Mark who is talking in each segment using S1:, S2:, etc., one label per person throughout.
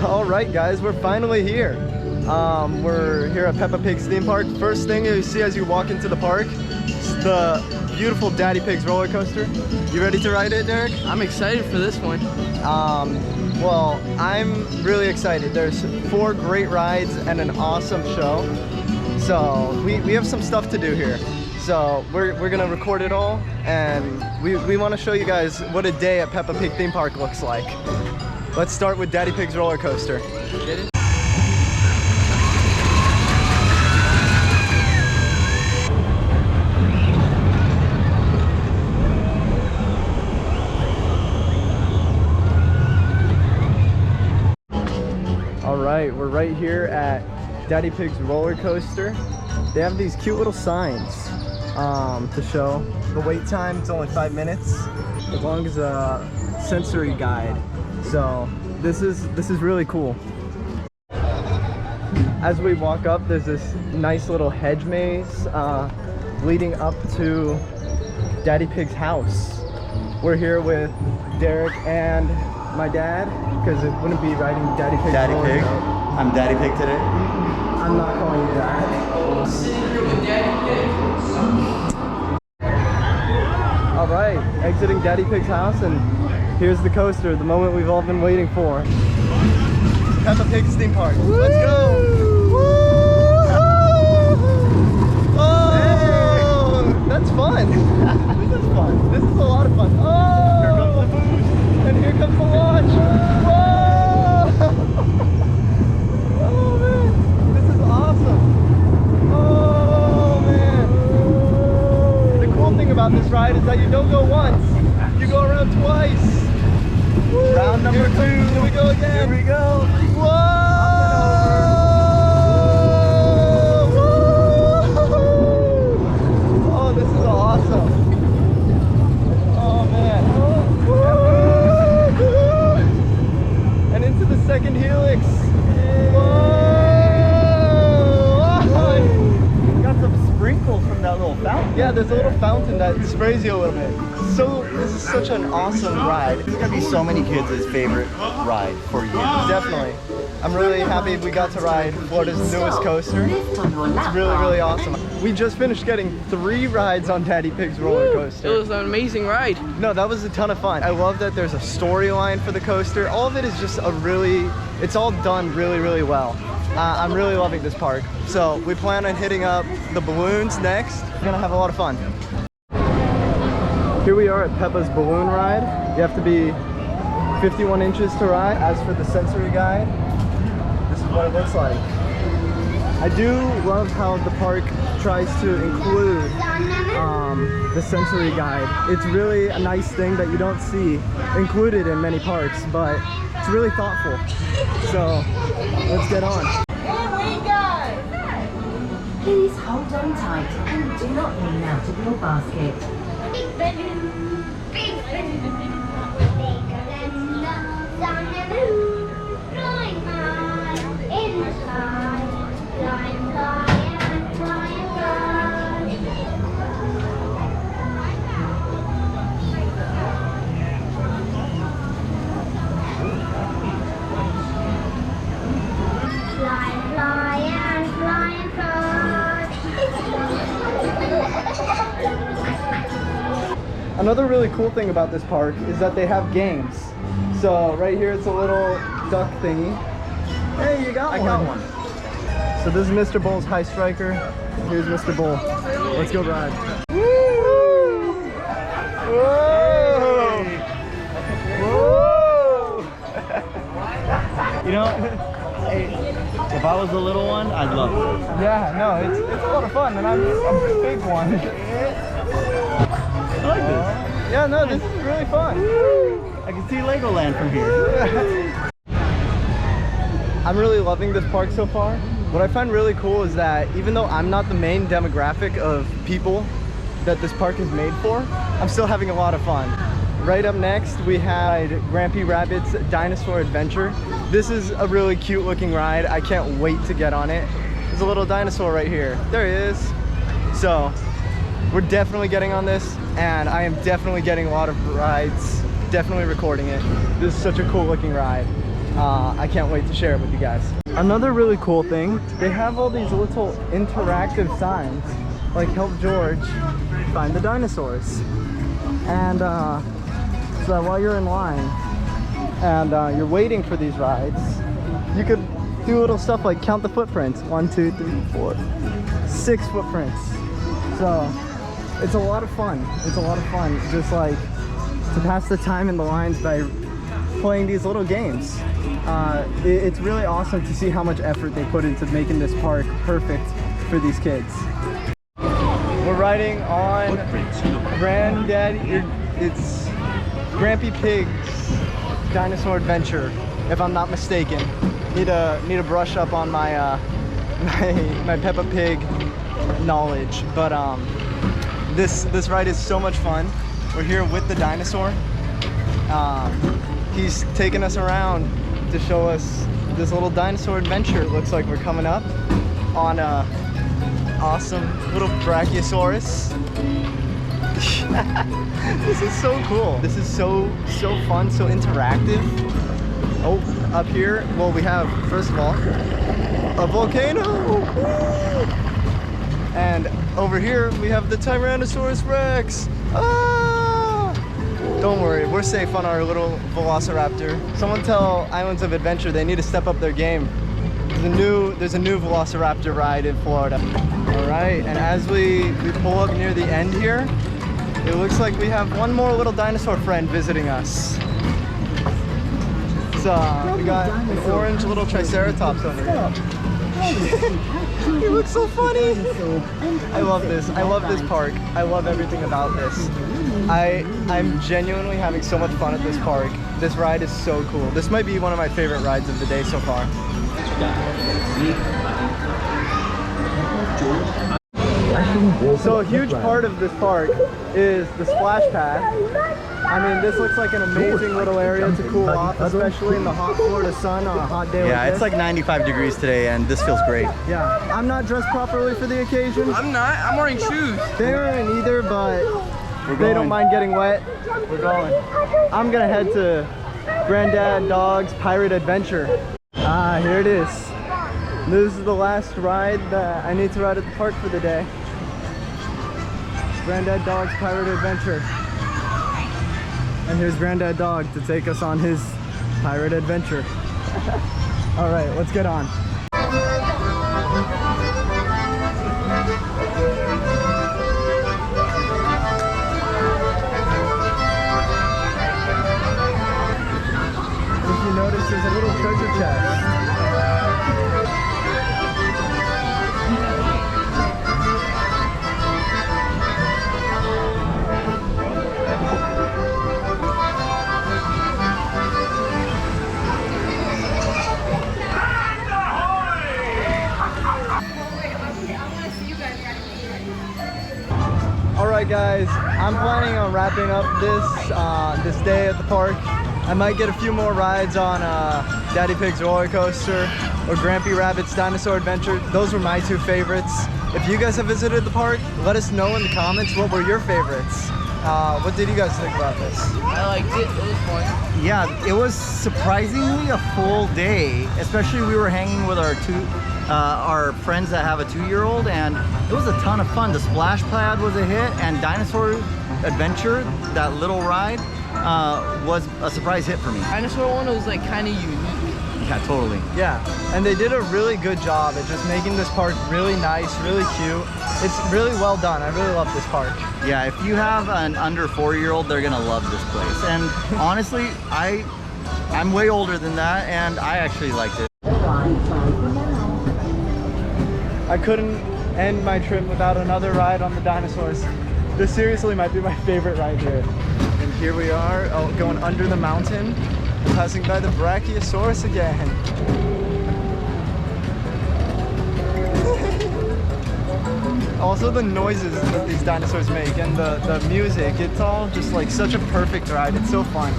S1: All right, guys, we're finally here. We're here at Peppa Pig Theme Park. First thing you see as you walk into the park is the beautiful Daddy Pig's roller coaster. You ready to ride it, Derek?
S2: I'm excited for this one.
S1: Well, I'm really excited. There's 4 great rides and an awesome show. So we have some stuff to do here. So we're gonna record it all, and we want to show you guys what a day at Peppa Pig Theme Park looks like. Let's start with Daddy Pig's roller coaster.
S2: Get it?
S1: All right, we're right here at Daddy Pig's roller coaster. They have these cute little signs to show the wait time. It's only 5 minutes, as long as a sensory guide. So this is really cool. As we walk up, there's this nice little hedge maze leading up to Daddy Pig's house. We're here with Derek and my dad, because it wouldn't be riding Daddy Pig's roller
S3: Pig.
S1: coaster.
S3: I'm Daddy Pig today.
S1: I'm not calling you that.
S2: Sitting here with Daddy Pig.
S1: All right, exiting Daddy Pig's house, and here's the coaster, the moment we've all been waiting for. Peppa Pig's Theme Park. Let's go! Oh, that's fun. This is fun. This is a lot of fun. Oh, here comes the boost, and here comes the launch. Whoa! Oh man, this is awesome. Oh man. The cool thing about this ride is that you don't go once, you go around twice. Woo. Round number 2. Here we go again. Here we go. Whoa! Woo! Oh, this is awesome. Oh man. Woo! And into the second helix.
S3: Sprinkles from that little fountain.
S1: Yeah, there's a little fountain that sprays you a little bit. So this is such an awesome ride.
S3: It's gonna be so many kids' favorite ride for you.
S1: Definitely. I'm really happy we got to ride Florida's newest coaster. It's really, really awesome. We just finished getting 3 rides on Daddy Pig's roller coaster.
S2: It was an amazing ride.
S1: No, that was a ton of fun. I love that there's a storyline for the coaster. All of it is just it's all done really, really well. I'm really loving this park. So we plan on hitting up the balloons next. We're gonna have a lot of fun. Here we are at Peppa's balloon ride. You have to be 51 inches to ride. As for the sensory guide, this is what it looks like. I do love how the park tries to include the sensory guide. It's really a nice thing that you don't see included in many parks, but it's really thoughtful. So let's get on.
S4: Please hold on tight and do not lean out of your basket.
S5: Big balloon, big balloon, bigger than the sun and moon, flying high in the sky, flying, flying, flying, flying. Flying, flying, flying, flying.
S1: Another really cool thing about this park is that they have games. So right here it's a little duck thingy. Hey, you got one. I got one. So this is Mr. Bull's High Striker. Here's Mr. Bull. Let's go ride. Woo! Whoa! Whoa!
S3: You know, if I was a little one, I'd love it.
S1: Yeah, no, it's a lot of fun, and I'm a big one.
S3: I like this.
S1: Yeah, no, this is really fun.
S3: I can see Legoland from here.
S1: I'm really loving this park so far. What I find really cool is that even though I'm not the main demographic of people that this park is made for, I'm still having a lot of fun. Right up next, we had Grampy Rabbit's Dinosaur Adventure. This is a really cute looking ride. I can't wait to get on it. There's a little dinosaur right here. There he is. So we're definitely getting on this, and I am definitely getting a lot of rides, definitely recording it. This is such a cool looking ride. I can't wait to share it with you guys. Another really cool thing, they have all these little interactive signs, like help George find the dinosaurs. And so that while you're in line and you're waiting for these rides, you could do little stuff like count the footprints. 1, 2, 3, 4, 6 footprints. So it's a lot of fun. It's a lot of fun just like to pass the time in the lines by playing these little games. It's really awesome to see how much effort they put into making this park perfect for these kids. We're riding on Granddad, it's Grampy Pig's Dinosaur Adventure, if I'm not mistaken. Need to brush up on my my Peppa Pig knowledge, but this ride is so much fun. We're here with the dinosaur. He's taking us around to show us this little dinosaur adventure. It looks like we're coming up on a awesome little Brachiosaurus. This is so cool. This is so fun, so interactive. Oh, up here, well, we have, first of all, a volcano. And over here, we have the Tyrannosaurus Rex. Ah! Don't worry, we're safe on our little Velociraptor. Someone tell Islands of Adventure they need to step up their game. There's a new Velociraptor ride in Florida. All right, and as we pull up near the end here, it looks like we have one more little dinosaur friend visiting us. So we got an orange little Triceratops over here. He looks so funny. I love this. I love this park. I love everything about this. I'm genuinely having so much fun at this park. This ride is so cool. This might be one of my favorite rides of the day so far. So a huge part of this park is the splash pad. I mean, this looks like an amazing little area to cool off, especially in the hot Florida sun on a hot day like this.
S3: Yeah, it's like 95 degrees today and this feels great.
S1: Yeah, I'm not dressed properly for the occasion.
S2: I'm not. I'm wearing shoes.
S1: They aren't either, but they don't mind getting wet. We're going. I'm gonna head to Granddad Dog's Pirate Adventure. Ah, here it is. This is the last ride that I need to ride at the park for the day. Granddad Dog's Pirate Adventure. And here's Granddad Dog to take us on his pirate adventure. All right, let's get on. If you notice, there's a little treasure chest. Alright guys, I'm planning on wrapping up this day at the park. I might get a few more rides on Daddy Pig's roller coaster or Grampy Rabbit's Dinosaur Adventure. Those were my 2 favorites. If you guys have visited the park, let us know in the comments what were your favorites. What did you guys think about this?
S2: I liked it. It was fun.
S3: Yeah, it was surprisingly a full day, especially we were hanging with our friends that have a 2-year-old, and it was a ton of fun. The splash pad was a hit, and Dinosaur Adventure, that little ride, was a surprise hit for me.
S2: Dinosaur one was like kind of unique.
S3: Yeah, totally.
S1: Yeah, and they did a really good job at just making this park really nice, really cute. It's really well done. I really love this park.
S3: Yeah, if you have an under 4-year-old, they're gonna love this place. And honestly, I'm way older than that, and I actually liked it.
S1: I couldn't end my trip without another ride on the dinosaurs. This seriously might be my favorite ride here. And here we are, going under the mountain, passing by the Brachiosaurus again. Also the noises that these dinosaurs make and the music, it's all just like such a perfect ride. It's so fun.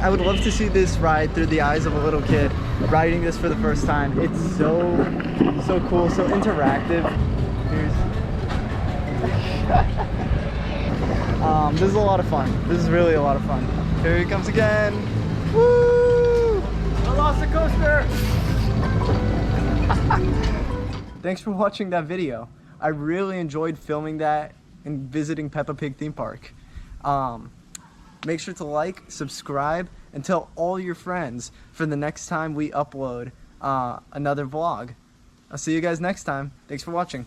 S1: I would love to see this ride through the eyes of a little kid riding this for the first time. It's so cool, so interactive. This is a lot of fun. This is really a lot of fun. Here he comes again. Woo! Velocicoaster! thanks for watching that video. I really enjoyed filming that and visiting Peppa Pig Theme Park. Make sure to like, subscribe, and tell all your friends for the next time we upload another vlog. I'll see you guys next time. Thanks for watching.